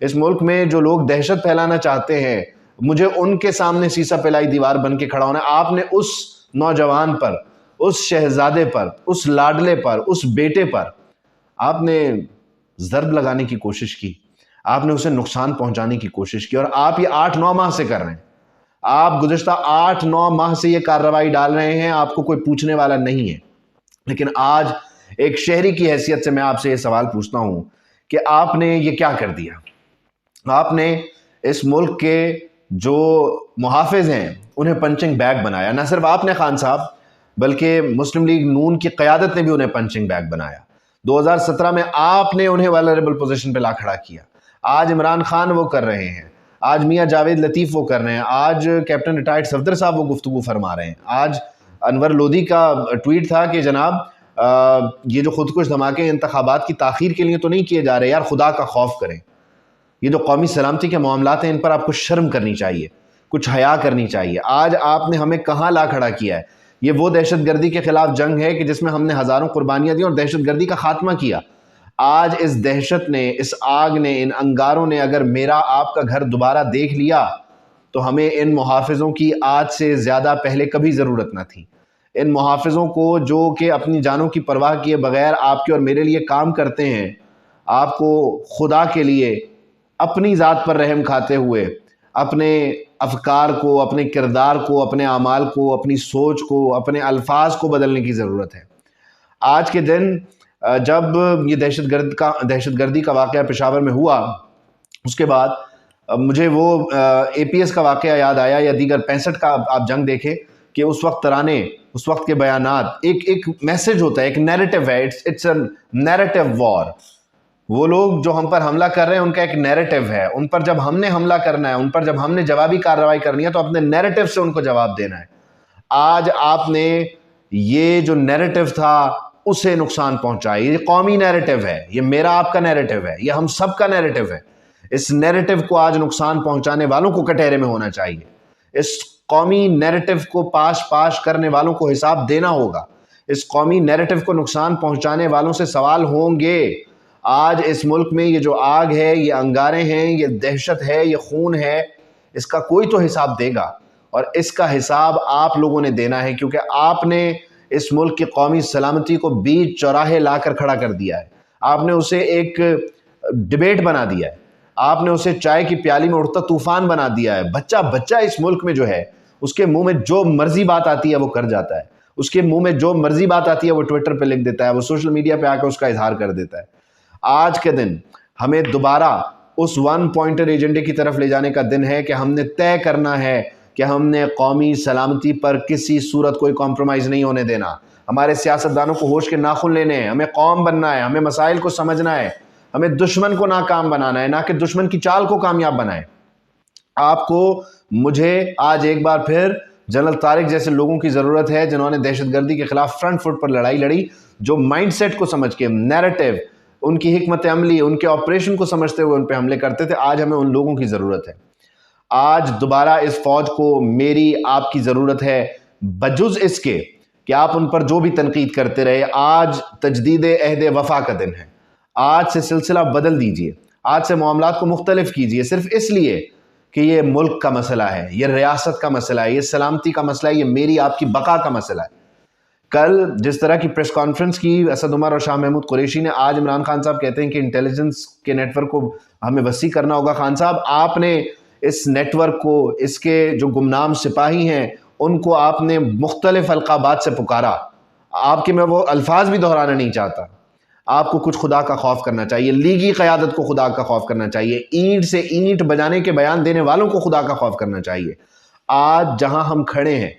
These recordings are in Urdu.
اس ملک میں جو لوگ دہشت پھیلانا چاہتے ہیں، مجھے ان کے سامنے سیسا پلائی دیوار بن کے کھڑا ہونا ہے۔ آپ نے اس نوجوان پر، اس شہزادے پر، اس لاڈلے پر، اس بیٹے پر آپ نے ضرب لگانے کی کوشش کی، آپ نے اسے نقصان پہنچانے کی کوشش کی، اور آپ یہ 8-9 ماہ سے کر رہے ہیں۔ آپ گزشتہ 8-9 ماہ سے یہ کارروائی ڈال رہے ہیں، آپ کو کوئی پوچھنے والا نہیں ہے۔ لیکن آج ایک شہری کی حیثیت سے میں آپ سے یہ سوال پوچھتا ہوں کہ آپ نے یہ کیا کر دیا؟ آپ نے اس ملک کے جو محافظ ہیں انہیں پنچنگ بیگ بنایا۔ نہ صرف آپ نے خان صاحب، بلکہ مسلم لیگ نون کی قیادت نے بھی انہیں پنچنگ بیگ بنایا۔ 2017 میں آپ نے انہیں ویلریبل پوزیشن پہ لا کھڑا کیا۔ آج عمران خان وہ کر رہے ہیں، آج میاں جاوید لطیف وہ کر رہے ہیں، آج کیپٹن ریٹائرڈ صفدر صاحب وہ گفتگو فرما رہے ہیں۔ آج انور لودھی کا ٹویٹ تھا کہ جناب یہ جو خودکش دھماکے انتخابات کی تاخیر کے لیے تو نہیں کیے جا رہے، یار خدا کا خوف کریں۔ یہ جو قومی سلامتی کے معاملات ہیں ان پر آپ کو شرم کرنی چاہیے، کچھ حیا کرنی چاہیے۔ آج آپ نے ہمیں کہاں لا کھڑا کیا ہے؟ یہ وہ دہشت گردی کے خلاف جنگ ہے کہ جس میں ہم نے ہزاروں قربانیاں دی اور دہشت گردی کا خاتمہ کیا۔ آج اس دہشت نے، اس آگ نے، ان انگاروں نے اگر میرا آپ کا گھر دوبارہ دیکھ لیا تو ہمیں ان محافظوں کی آج سے زیادہ پہلے کبھی ضرورت نہ تھی۔ ان محافظوں کو جو کہ اپنی جانوں کی پرواہ کیے بغیر آپ کے اور میرے لیے کام کرتے ہیں، آپ کو خدا کے لیے اپنی ذات پر رحم کھاتے ہوئے اپنے افکار کو، اپنے کردار کو، اپنے اعمال کو، اپنی سوچ کو، اپنے الفاظ کو بدلنے کی ضرورت ہے۔ آج کے دن جب یہ دہشت گردی کا واقعہ پشاور میں ہوا، اس کے بعد مجھے وہ اے پی ایس کا واقعہ یاد آیا، یا دیگر 65 کا آپ جنگ دیکھیں کہ اس وقت ترانے، اس وقت کے بیانات، ایک میسج ہوتا ہے، ایک نیریٹو ہے، اٹس اے نیریٹو وار۔ وہ لوگ جو ہم پر حملہ کر رہے ہیں ان کا ایک نیریٹو ہے، ان پر جب ہم نے حملہ کرنا ہے، ان پر جب ہم نے جوابی کارروائی کرنی ہے تو اپنے نیریٹو سے ان کو جواب دینا ہے۔ آج آپ نے یہ جو نیریٹو تھا اسے نقصان پہنچایا۔ یہ قومی نیریٹو ہے، یہ میرا آپ کا نیریٹو ہے، یہ ہم سب کا نیریٹو ہے۔ اس نیریٹو کو آج نقصان پہنچانے والوں کو کٹہرے میں ہونا چاہیے۔ اس قومی نیریٹو کو پاش کرنے والوں کو حساب دینا ہوگا۔ اس قومی نیریٹو کو نقصان پہنچانے والوں سے سوال ہوں گے۔ آج اس ملک میں یہ جو آگ ہے، یہ انگارے ہیں، یہ دہشت ہے، یہ خون ہے، اس کا کوئی تو حساب دے گا، اور اس کا حساب آپ لوگوں نے دینا ہے، کیونکہ آپ نے اس ملک کی قومی سلامتی کو بیچ چوراہے لا کر کھڑا کر دیا ہے۔ آپ نے اسے ایک ڈیبیٹ بنا دیا ہے، آپ نے اسے چائے کی پیالی میں اڑتا طوفان بنا دیا ہے۔ بچہ اس ملک میں جو ہے، اس کے منہ میں جو مرضی بات آتی ہے وہ کر جاتا ہے، اس کے منہ میں جو مرضی بات آتی ہے وہ ٹویٹر پہ لکھ دیتا ہے، وہ سوشل میڈیا پہ آ کر اس کا اظہار کر دیتا ہے۔ آج کے دن ہمیں دوبارہ اس ون پوائنٹر ایجنڈے کی طرف لے جانے کا دن ہے کہ ہم نے طے کرنا ہے کہ ہم نے قومی سلامتی پر کسی صورت کوئی کمپرومائز نہیں ہونے دینا۔ ہمارے سیاستدانوں کو ہوش کے ناخن لینے ہیں، ہمیں قوم بننا ہے، ہمیں مسائل کو سمجھنا ہے، ہمیں دشمن کو ناکام بنانا ہے، نہ کہ دشمن کی چال کو کامیاب بنائے۔ آپ کو، مجھے آج ایک بار پھر جنرل طارق جیسے لوگوں کی ضرورت ہے جنہوں نے دہشت گردی کے خلاف فرنٹ فٹ پر لڑائی لڑی، جو مائنڈ سیٹ کو سمجھ کے، نیریٹو، ان کی حکمت عملی، ان کے آپریشن کو سمجھتے ہوئے ان پہ حملے کرتے تھے۔ آج ہمیں ان لوگوں کی ضرورت ہے۔ آج دوبارہ اس فوج کو میری آپ کی ضرورت ہے، بجز اس کے کہ آپ ان پر جو بھی تنقید کرتے رہے۔ آج تجدید عہد وفا کا دن ہے۔ آج سے سلسلہ بدل دیجئے، آج سے معاملات کو مختلف کیجئے، صرف اس لیے کہ یہ ملک کا مسئلہ ہے، یہ ریاست کا مسئلہ ہے، یہ سلامتی کا مسئلہ ہے، یہ میری آپ کی بقا کا مسئلہ ہے۔ کل جس طرح کی پریس کانفرنس کی اسد عمر اور شاہ محمود قریشی نے، آج عمران خان صاحب کہتے ہیں کہ انٹیلیجنس کے نیٹ ورک کو ہمیں وسیع کرنا ہوگا۔ خان صاحب، آپ نے اس نیٹ ورک کو، اس کے جو گمنام سپاہی ہیں ان کو آپ نے مختلف القابات سے پکارا۔ آپ کے میں وہ الفاظ بھی دہرانا نہیں چاہتا۔ آپ کو کچھ خدا کا خوف کرنا چاہیے، لیگی قیادت کو خدا کا خوف کرنا چاہیے، اینٹ سے اینٹ بجانے کے بیان دینے والوں کو خدا کا خوف کرنا چاہیے۔ آج جہاں ہم کھڑے ہیں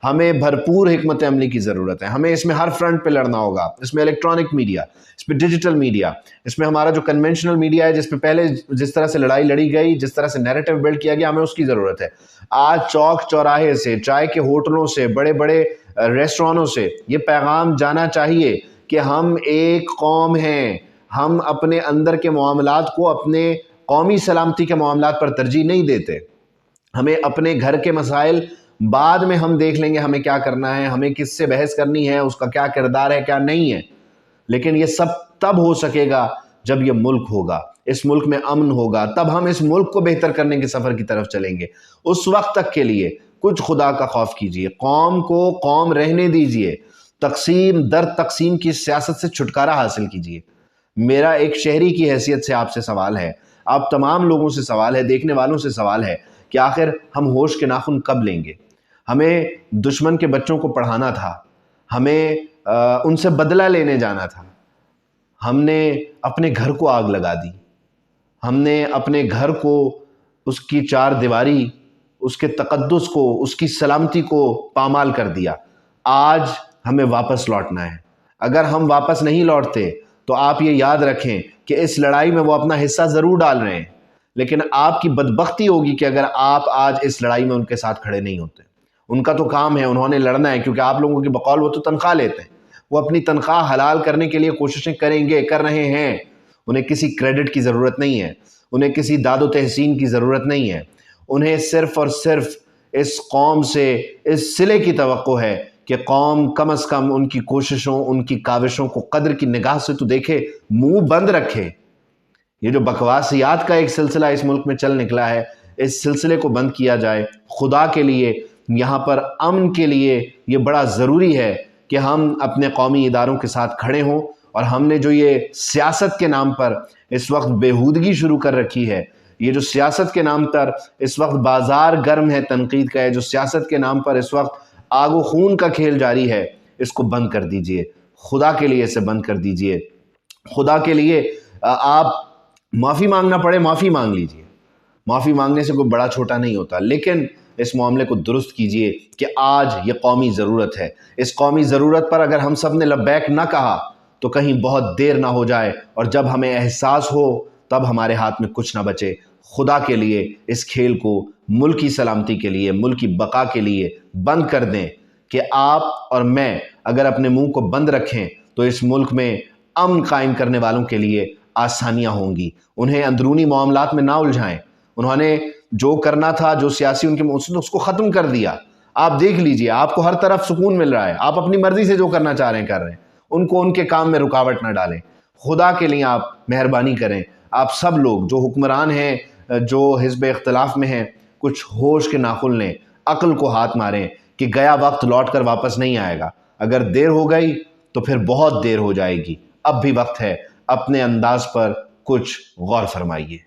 ہمیں بھرپور حکمت عملی کی ضرورت ہے۔ ہمیں اس میں ہر فرنٹ پہ لڑنا ہوگا، اس میں الیکٹرانک میڈیا، اس میں ڈیجیٹل میڈیا، اس میں ہمارا جو کنونشنل میڈیا ہے جس پہ پہلے جس طرح سے لڑائی لڑی گئی، جس طرح سے نیریٹو بلڈ کیا گیا، ہمیں اس کی ضرورت ہے۔ آج چوک چوراہے سے، چائے کے ہوٹلوں سے، بڑے بڑے ریسٹورانوں سے یہ پیغام جانا چاہیے کہ ہم ایک قوم ہیں، ہم اپنے اندر کے معاملات کو اپنے قومی سلامتی کے معاملات پر ترجیح نہیں دیتے۔ ہمیں اپنے گھر کے مسائل بعد میں ہم دیکھ لیں گے، ہمیں کیا کرنا ہے، ہمیں کس سے بحث کرنی ہے، اس کا کیا کردار ہے، کیا نہیں ہے، لیکن یہ سب تب ہو سکے گا جب یہ ملک ہوگا۔ اس ملک میں امن ہوگا، تب ہم اس ملک کو بہتر کرنے کے سفر کی طرف چلیں گے۔ اس وقت تک کے لیے کچھ خدا کا خوف کیجئے، قوم کو قوم رہنے دیجئے، تقسیم در تقسیم کی سیاست سے چھٹکارا حاصل کیجئے۔ میرا ایک شہری کی حیثیت سے آپ سے سوال ہے، آپ تمام لوگوں سے سوال ہے، دیکھنے والوں سے سوال ہے کہ آخر ہم ہوش کے ناخن کب لیں گے؟ ہمیں دشمن کے بچوں کو پڑھانا تھا، ہمیں ان سے بدلہ لینے جانا تھا، ہم نے اپنے گھر کو آگ لگا دی، ہم نے اپنے گھر کو، اس کی چار دیواری، اس کے تقدس کو، اس کی سلامتی کو پامال کر دیا۔ آج ہمیں واپس لوٹنا ہے۔ اگر ہم واپس نہیں لوٹتے تو آپ یہ یاد رکھیں کہ اس لڑائی میں وہ اپنا حصہ ضرور ڈال رہے ہیں، لیکن آپ کی بدبختی ہوگی کہ اگر آپ آج اس لڑائی میں ان کے ساتھ کھڑے نہیں ہوتے۔ ان کا تو کام ہے، انہوں نے لڑنا ہے، کیونکہ آپ لوگوں کی بقول وہ تو تنخواہ لیتے ہیں، وہ اپنی تنخواہ حلال کرنے کے لیے کوششیں کریں گے، کر رہے ہیں۔ انہیں کسی کریڈٹ کی ضرورت نہیں ہے، انہیں کسی داد و تحسین کی ضرورت نہیں ہے، انہیں صرف اور صرف اس قوم سے اس صلے کی توقع ہے کہ قوم کم از کم ان کی کوششوں، ان کی کاوشوں کو قدر کی نگاہ سے تو دیکھے، منہ بند رکھے۔ یہ جو بکواسیات کا ایک سلسلہ اس ملک میں چل نکلا ہے، اس سلسلے کو بند کیا جائے۔ خدا کے لیے یہاں پر امن کے لیے یہ بڑا ضروری ہے کہ ہم اپنے قومی اداروں کے ساتھ کھڑے ہوں، اور ہم نے جو یہ سیاست کے نام پر اس وقت بےہودگی شروع کر رکھی ہے، یہ جو سیاست کے نام پر اس وقت بازار گرم ہے تنقید کا ہے، جو سیاست کے نام پر اس وقت آگ و خون کا کھیل جاری ہے، اس کو بند کر دیجئے۔ خدا کے لیے اسے بند کر دیجئے۔ خدا کے لیے آپ معافی مانگنا پڑے معافی مانگ لیجئے، معافی مانگنے سے کوئی بڑا چھوٹا نہیں ہوتا، لیکن اس معاملے کو درست کیجئے کہ آج یہ قومی ضرورت ہے۔ اس قومی ضرورت پر اگر ہم سب نے لبیک نہ کہا تو کہیں بہت دیر نہ ہو جائے، اور جب ہمیں احساس ہو تب ہمارے ہاتھ میں کچھ نہ بچے۔ خدا کے لیے اس کھیل کو ملکی سلامتی کے لیے، ملکی بقا کے لیے بند کر دیں کہ آپ اور میں اگر اپنے منہ کو بند رکھیں تو اس ملک میں امن قائم کرنے والوں کے لیے آسانیاں ہوں گی۔ انہیں اندرونی معاملات میں نہ الجھائیں۔ انہوں نے جو کرنا تھا، جو سیاسی ان کے اس کو ختم کر دیا۔ آپ دیکھ لیجئے، آپ کو ہر طرف سکون مل رہا ہے، آپ اپنی مرضی سے جو کرنا چاہ رہے ہیں کر رہے ہیں، ان کو ان کے کام میں رکاوٹ نہ ڈالیں۔ خدا کے لیے آپ مہربانی کریں، آپ سب لوگ جو حکمران ہیں، جو حزب اختلاف میں ہیں، کچھ ہوش کے ناخن لیں، عقل کو ہاتھ ماریں کہ گیا وقت لوٹ کر واپس نہیں آئے گا۔ اگر دیر ہو گئی تو پھر بہت دیر ہو جائے گی۔ اب بھی وقت ہے، اپنے انداز پر کچھ غور فرمائیے۔